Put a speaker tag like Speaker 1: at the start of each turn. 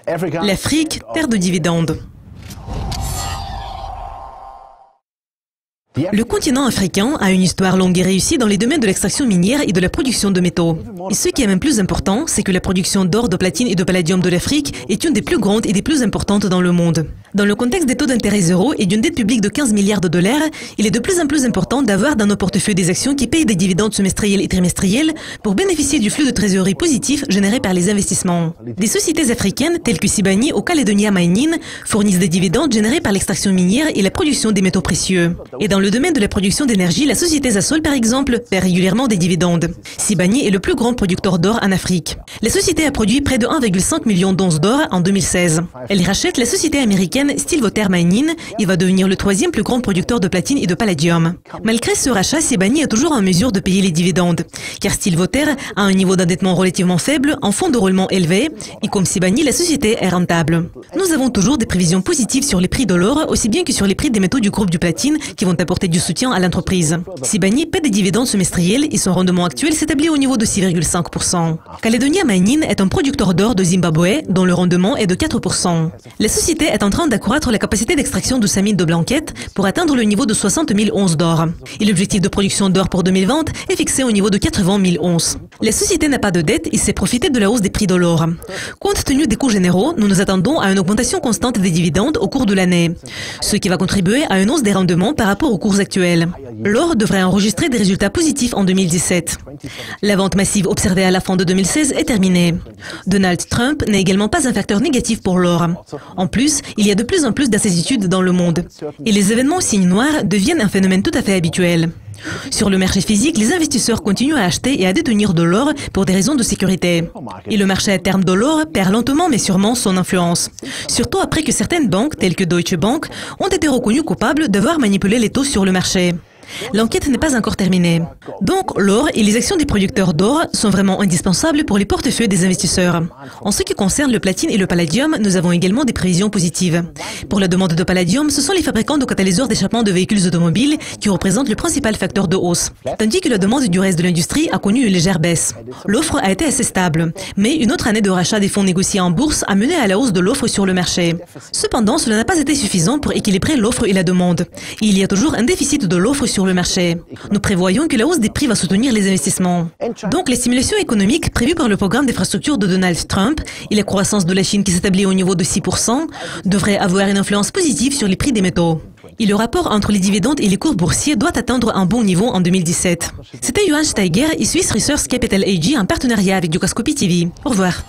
Speaker 1: L'Afrique, terre de dividendes. Le continent africain a une histoire longue et réussie dans les domaines de l'extraction minière et de la production de métaux. Et ce qui est même plus important, c'est que la production d'or, de platine et de palladium de l'Afrique est une des plus grandes et des plus importantes dans le monde. Dans le contexte des taux d'intérêt zéro et d'une dette publique de 15 milliards de dollars, il est de plus en plus important d'avoir dans nos portefeuilles des actions qui payent des dividendes semestriels et trimestriels pour bénéficier du flux de trésorerie positif généré par les investissements. Des sociétés africaines telles que Sibanye ou Caledonia Mining fournissent des dividendes générés par l'extraction minière et la production des métaux précieux. Et dans le domaine de la production d'énergie, la société Sasol, par exemple, paie régulièrement des dividendes. Sibanye est le plus grand producteur d'or en Afrique. La société a produit près de 1,5 million d'onces d'or en 2016. Elle rachète la société américaine Stillwater Mining et va devenir le troisième plus grand producteur de platine et de palladium. Malgré ce rachat, Sibanye est toujours en mesure de payer les dividendes, car Stillwater a un niveau d'endettement relativement faible, un fonds de roulement élevé, et comme Sibanye, la société est rentable. Nous avons toujours des prévisions positives sur les prix de l'or, aussi bien que sur les prix des métaux du groupe du platine, qui vont apporter du soutien à l'entreprise. Sibanye paie des dividendes semestriels et son rendement actuel s'établit au niveau de 6,5%. Caledonia Mining est un producteur d'or de Zimbabwe dont le rendement est de 4%. La société est en train d'accroître la capacité d'extraction de sa mine de Blanquette pour atteindre le niveau de 60 000 onces d'or. Et l'objectif de production d'or pour 2020 est fixé au niveau de 80 000 onces. La société n'a pas de dette et sait profiter de la hausse des prix de l'or. Compte tenu des coûts généraux, nous nous attendons à une augmentation constante des dividendes au cours de l'année, ce qui va contribuer à une hausse des rendements par rapport aux cours actuels. L'or devrait enregistrer des résultats positifs en 2017. La vente massive observée à la fin de 2016 est terminée. Donald Trump n'est également pas un facteur négatif pour l'or. En plus, il y a de plus en plus d'incertitudes dans le monde. Et les événements au signe noir deviennent un phénomène tout à fait habituel. Sur le marché physique, les investisseurs continuent à acheter et à détenir de l'or pour des raisons de sécurité. Et le marché à terme de l'or perd lentement mais sûrement son influence. Surtout après que certaines banques, telles que Deutsche Bank, ont été reconnues coupables d'avoir manipulé les taux sur le marché. L'enquête n'est pas encore terminée. Donc, l'or et les actions des producteurs d'or sont vraiment indispensables pour les portefeuilles des investisseurs. En ce qui concerne le platine et le palladium, nous avons également des prévisions positives. Pour la demande de palladium, ce sont les fabricants de catalyseurs d'échappement de véhicules automobiles qui représentent le principal facteur de hausse, tandis que la demande du reste de l'industrie a connu une légère baisse. L'offre a été assez stable, mais une autre année de rachat des fonds négociés en bourse a mené à la hausse de l'offre sur le marché. Cependant, cela n'a pas été suffisant pour équilibrer l'offre et la demande. Il y a toujours un déficit de l'offre sur le marché. Nous prévoyons que la hausse des prix va soutenir les investissements. Donc, les stimulations économiques prévues par le programme d'infrastructure de Donald Trump et la croissance de la Chine qui s'établit au niveau de 6% devraient avoir une influence positive sur les prix des métaux. Et le rapport entre les dividendes et les cours boursiers doit atteindre un bon niveau en 2017. C'était Johan Steiger et Swiss Research Capital AG en partenariat avec Ducascopy TV. Au revoir.